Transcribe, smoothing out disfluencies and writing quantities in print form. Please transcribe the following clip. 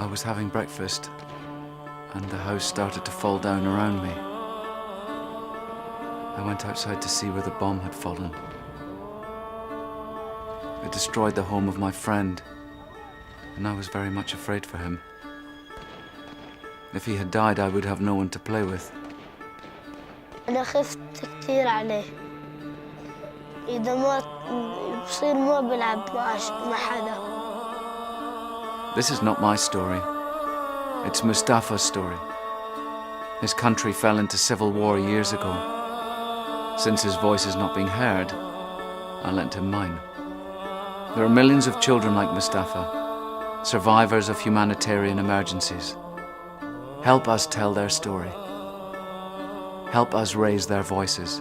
I was having breakfast, and the house started to fall down around me. I went outside to see where the bomb had fallen. It destroyed the home of my friend, and I was very much afraid for him. If he had died, I would have no one to play with. أنا خفت كتير عليه. إذا مات بصير ما بلعب مع حدا. This is not my story. It's Mustapha's story. His country fell into civil war years ago. Since his voice is not being heard, I lent him mine. There are millions of children like Mustapha, survivors of humanitarian emergencies. Help us tell their story. Help us raise their voices.